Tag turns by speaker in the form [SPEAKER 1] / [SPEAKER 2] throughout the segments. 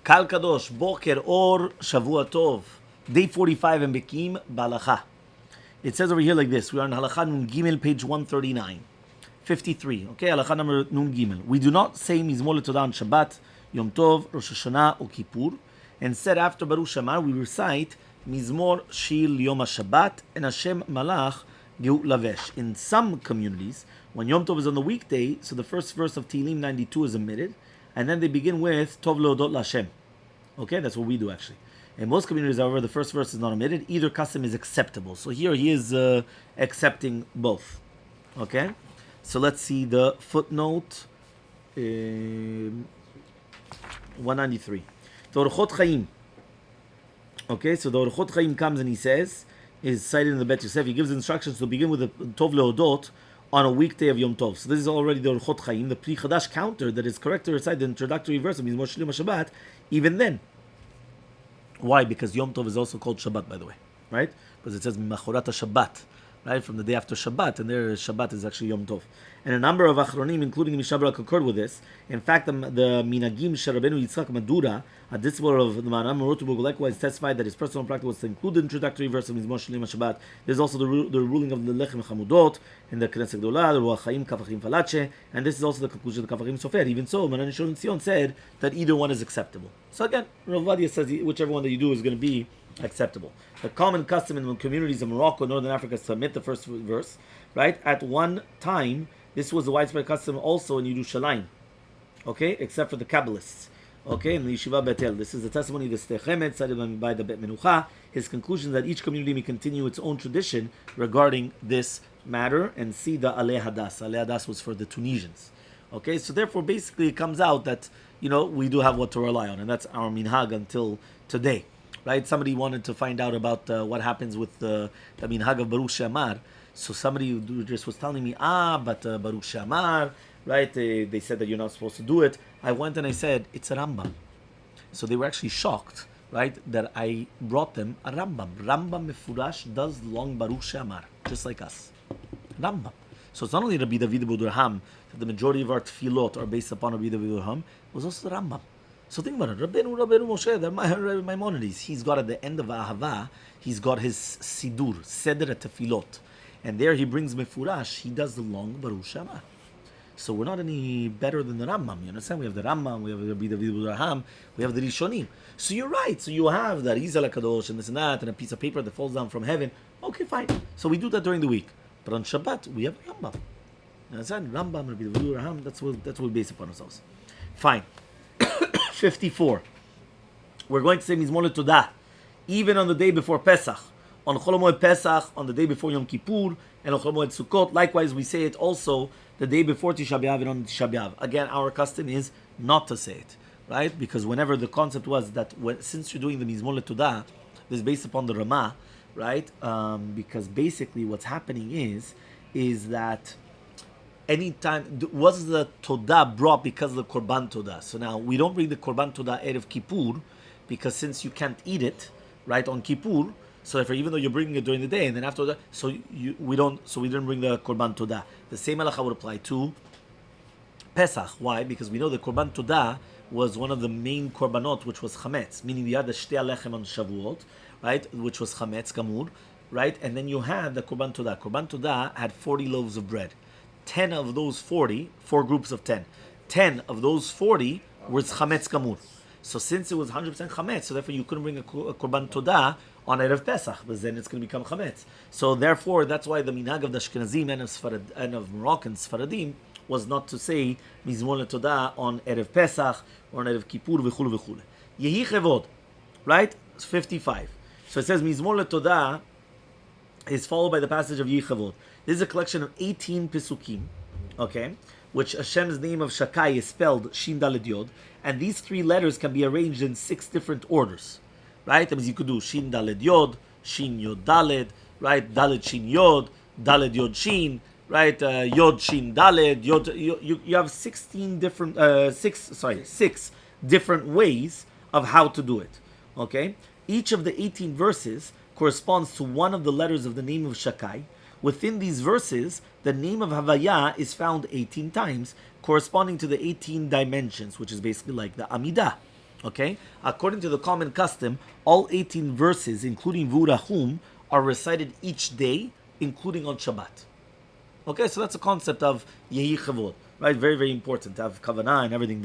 [SPEAKER 1] Kal Kadosh, Boker Or, Shavua Tov. Day 45 in Bekiim, Bahalacha. It says over here like this. We are in Halacha Nun Gimel, page 139. 53. Okay, Halacha number Nun Gimel. We do not say Mizmor LeTodah on Shabbat, Yom Tov, Rosh Hashanah, or Kippur. Instead, after Baruch Shamar, we recite Mizmor Shil Yom HaShabbat and Hashem Malach Geut Lavesh. In some communities, when Yom Tov is on the weekday, so the first verse of Tehillim 92 is omitted, and then they begin with Tov Leodot LaHashem. Okay, that's what we do actually. In most communities, however, the first verse is not omitted. Either custom is acceptable. So here he is accepting both. Okay, so let's see the footnote 193. The Orchot Chaim. Okay, so the Orchot Chaim comes and he says, is cited in the Bet Yosef. He gives instructions to begin with the Tov Leodot on a weekday of Yom Tov. So this is already the Orchot Chaim. The Pri Chadash counter that is correct to recite the introductory verse of Mizmor Shel Yom HaShabbat, even then. Why? Because Yom Tov is also called Shabbat, by the way, right? Because it says Machorat Shabbat, right? From the day after Shabbat, and there Shabbat is actually Yom Tov. And a number of Achronim, including the Mishabra, concurred with this. In fact, the Minagim Sharabenu Yitzchak Madura, a disciple of the Maharam Rotuburg, likewise testified that his personal practice was to include the introductory verse of Mizmor Shel Yom HaShabbat. There's also the ruling of the Lechem Chamudot in the Knesset Gdolah, the Ruach Chaim Kafachim Falache, and this is also the conclusion of the Kafachim Sofer. Even so, Maran Shon Tzion said that either one is acceptable. So again, Rav Vadia says whichever one that you do is going to be acceptable. The common custom in the communities of Morocco, Northern Africa, is to omit the first verse, right? At one time, this was a widespread custom also in Yerushalayim, okay, except for the Kabbalists, okay, in the Yeshiva Betel. This is the testimony of the Sdei Chemet, cited by the Bet Menucha. His conclusion that each community may continue its own tradition regarding this matter, and see the Aleh Hadas. Aleh Hadas was for the Tunisians, okay, so therefore basically it comes out that, you know, we do have what to rely on, and that's our minhag until today, right? Somebody wanted to find out about what happens with the minhag of Baruch Shamar. So somebody just was telling me, but Baruch Shamar, right? They said that you're not supposed to do it. I went and I said, it's a Rambam. So they were actually shocked, right, that I brought them a Rambam. Rambam Mefurash does long Baruch Shamar, just like us. Rambam. So it's not only Rabbi David Budurham, that the majority of our tefillot are based upon Rabbi David Budurham, it was also the Rambam. So think about it. Rabbeinu Moshe, they're Maimonides. He's got at the end of Ahava, he's got his Sidur, Seder Tefillot. And there he brings Mefurash, he does the long Baruch Shamar. So we're not any better than the Rambam. You understand? We have the Rambam, we have the Rabbi David Budurham, we have the Rishonim. So you're right. So you have the Arizal HaKadosh and this and that, and a piece of paper that falls down from heaven. Okay, fine. So we do that during the week. But on Shabbat, we have Rambam. You understand? Rambam, Rabbi David Budurham, that's what we base upon ourselves. Fine. 54. We're going to say Mizmor LeTodah, even on the day before Pesach. On Chol HaMoed Pesach, on the day before Yom Kippur, and on Chol HaMoed Sukkot. Likewise, we say it also the day before Tisha B'Av and on Tisha B'Av. Again, our custom is not to say it, right? Because whenever the concept was that since you're doing the Mizmor LeTodah, this is based upon the Ramah, right? Because basically what's happening is that anytime was the Todah brought because of the Korban Todah. So now we don't bring the Korban Todah Erev Kippur because since you can't eat it, right, on Kippur, so therefore, even though you're bringing it during the day, and then after that, we didn't bring the Korban Todah. The same halacha would apply to Pesach. Why? Because we know the Korban Todah was one of the main korbanot, which was chametz, meaning you had the shtei alechem on Shavuot, right, which was chametz gamur, right, and then you had the Korban Todah. Korban Todah had 40 loaves of bread. 10 of those 40, 4 groups of 10. 10 of those 40 was chametz gamur. So since it was 100% chametz, so therefore you couldn't bring a Korban Todah on Erev Pesach, but then it's going to become chametz. So therefore, that's why the minhag of the Ashkenazim and of Moroccan Sfaradim was not to say Mizmor LeTodah on Erev Pesach or on Erev Kippur v'chulu v'chulu. Yehi Chevod, right? It's 55. So it says Mizmor LeTodah is followed by the passage of Yehi Chevod. This is a collection of 18 Pesukim, okay, which Hashem's name of Shakai is spelled Shin Daled Yod, and these 3 letters can be arranged in 6 different orders. Right? That means you could do Shin Daled Yod, Shin Yod Daled, right? Daled Shin Yod, Daled Yod Shin, right? Yod Shin Daled, Yod. You have 16 different, 6 different ways of how to do it. Okay? Each of the 18 verses corresponds to one of the letters of the name of Shakai. Within these verses, the name of Havaya is found 18 times, corresponding to the 18 dimensions, which is basically like the Amidah. Okay? According to the common custom, all 18 verses, including Vurachum, are recited each day, including on Shabbat. Okay, so that's a concept of Yehi Chevod, right? Very, very important to have Kavanah and everything.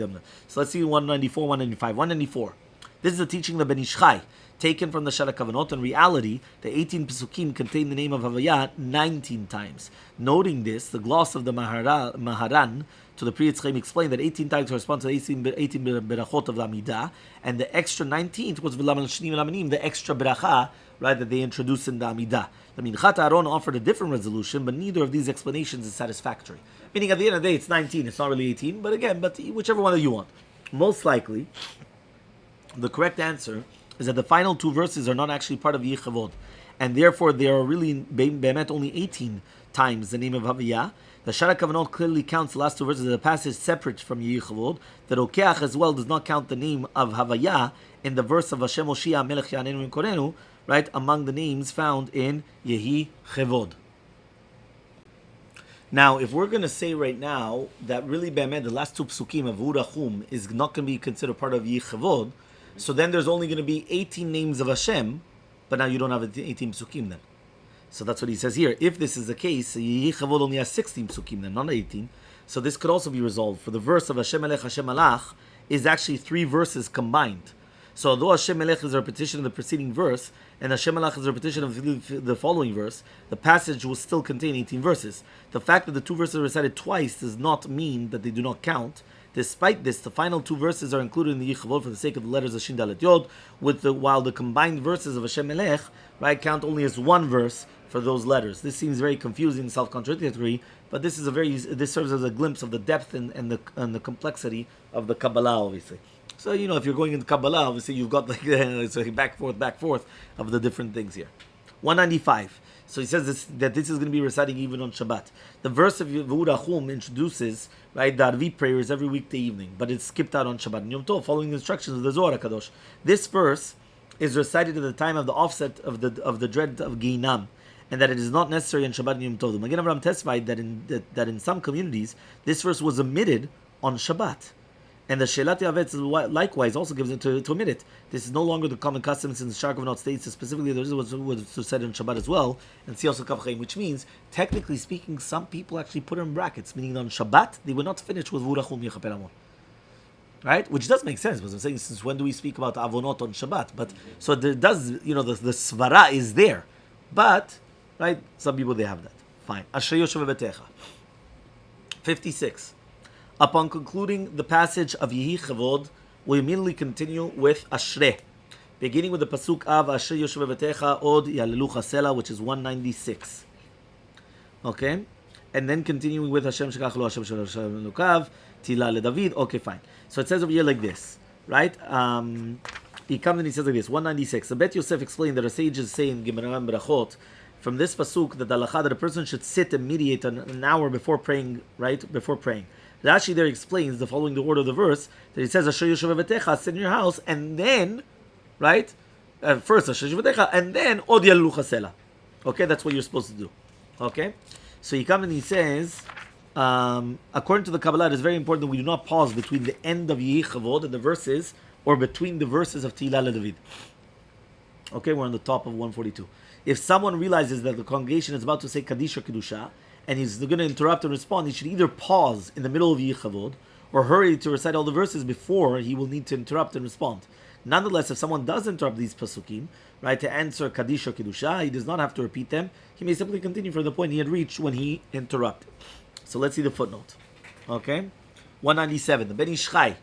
[SPEAKER 1] So let's see 194, 195. 194. This is a teaching of Ben Ish Chai, taken from the Shara Kavanot. In reality, the 18 Pesukim contain the name of Havaya 19 times. Noting this, the gloss of the Maharan to the Pri Yitzchaim explained that 18 times correspond to 18 berachot of the Amidah, and the extra 19th was V'lam al-Shnim al-Aminim, the extra beracha, right, that they introduced in the Amidah. The Minchat Aaron offered a different resolution, but neither of these explanations is satisfactory. Meaning, at the end of the day, it's 19, it's not really 18, but again, whichever one that you want. Most likely, the correct answer is that the final two verses are not actually part of Yehi Chevod, and therefore they are really be'emet only 18 times the name of Havaya. The Shara Kavanot clearly counts the last two verses of the passage separate from Yehi Chevod. The Rokeach as well does not count the name of Havaya in the verse of Hashem Oshia Melech Yanenu Korenu, right, among the names found in Yehi Chevod. Now, if we're going to say right now that really be'emet the last two psukim of Vurachum is not going to be considered part of Yehi Chevod, so then there's only going to be 18 names of Hashem, but now you don't have 18 psukim then. So that's what he says here. If this is the case, Yehi Chevod only has 16 psukim then, not 18. So this could also be resolved. For the verse of Hashem Melech Hashem Malach is actually 3 verses combined. So although Hashem Melech is a repetition of the preceding verse, and Hashem Malach is a repetition of the following verse, the passage will still contain 18 verses. The fact that the 2 verses are recited twice does not mean that they do not count. Despite this, the final 2 verses are included in the Yehi Chevod for the sake of the letters of Shin Dalet Yod, while the combined verses of Hashem Melech, right, count only as 1 verse for those letters. This seems very confusing, self-contradictory, but this serves as a glimpse of the depth and the complexity of the Kabbalah, obviously. So, if you're going into Kabbalah, obviously you've got like it's a back forth of the different things here. 195. So he says that this is going to be reciting even on Shabbat. The verse of V'urachum introduces, right, the Arvi prayers every weekday evening, but it's skipped out on Shabbat and Yom Tov, following the instructions of the Zohar HaKadosh. This verse is recited at the time of the offset of the dread of Geinam, and that it is not necessary on Shabbat and Yom Tov. The Magen Avraham testified that in some communities, this verse was omitted on Shabbat. And the Shelat Yavetz likewise also gives it to omit it. This is no longer the common custom, since Shar Kavanot states that specifically there was said in Shabbat as well, and see also Kav Chaim, which means, technically speaking, some people actually put it in brackets, meaning on Shabbat, they were not finished with Vurachum Yechaper Amon. Right? Which does make sense, because I'm saying, since when do we speak about Avonot on Shabbat? But, so there does, the Svara is there. But, right, some people, they have that. Fine. Ashre Yoshev Betecha. 56. Upon concluding the passage of Yehi Chevod, we immediately continue with Ashre, beginning with the pasuk of Ashre Yoshev Betecha Od Yalelucha Sela, which is 196. Okay, and then continuing with Hashem Shekach Lo Hashem Shalom Lukav Tila LeDavid. Okay, fine. So it says over here like this, right? He comes and he says like this, 196. The Bet Yosef explained that our sages say in Gemara Berachot from this pasuk that the halacha that a person should sit and meditate an hour before praying, right? Before praying. Rashi there explains the following the order of the verse that he says Ashre Yoshev Betecha, sit in your house, and then, right, first Ashre Yoshev Betecha, and then Od Yalelucha Sela. Okay, that's what you're supposed to do. Okay, so he comes and he says, according to the Kabbalah, it is very important that we do not pause between the end of Yehi Chevod and the verses, or between the verses of Tehillah LeDavid. Okay, we're on the top of 142. If someone realizes that the congregation is about to say Kaddish or Kedusha, and he's going to interrupt and respond, he should either pause in the middle of Yehi Chevod or hurry to recite all the verses before he will need to interrupt and respond. Nonetheless, if someone does interrupt these pasukim, right, to answer Kaddish or Kedusha, he does not have to repeat them. He may simply continue from the point he had reached when he interrupted. So let's see the footnote. Okay? 197. The Ben Ish Chai,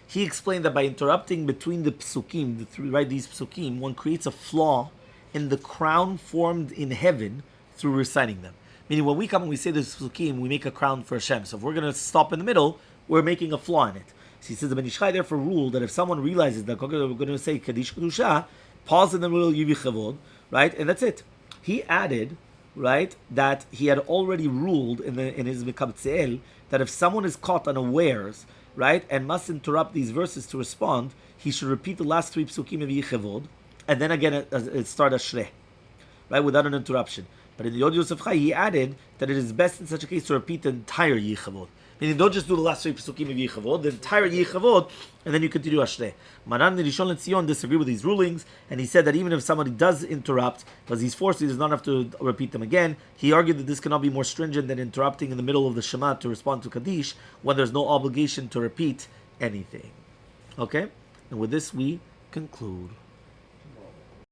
[SPEAKER 1] he explained that by interrupting between the pasukim, these pasukim, one creates a flaw in the crown formed in heaven through reciting them. Meaning, when we come and we say this psukim, we make a crown for Hashem. So if we're going to stop in the middle, we're making a flaw in it. So he says the Ben Ish Chai therefore ruled that if someone realizes that we're going to say Kaddish Kedusha, pause in the middle of Yehi Chevod, right, and that's it. He added, right, that he had already ruled in his Mekabtzeel that if someone is caught unawares, right, and must interrupt these verses to respond, he should repeat the last 3 psukim of Yehi Chevod, and then again it start Ashre, right, without an interruption. But in the Yod Yosef Chai, he added that it is best in such a case to repeat the entire Yehi Chevod. Meaning, don't just do the last 3 Pesukim of Yehi Chevod, the entire Yehi Chevod, and then you continue Ashre. Maran Rishon LeZion disagreed with these rulings, and he said that even if somebody does interrupt, because he's forced, he does not have to repeat them again. He argued that this cannot be more stringent than interrupting in the middle of the Shema to respond to Kaddish, when there's no obligation to repeat anything. Okay? And with this, we conclude.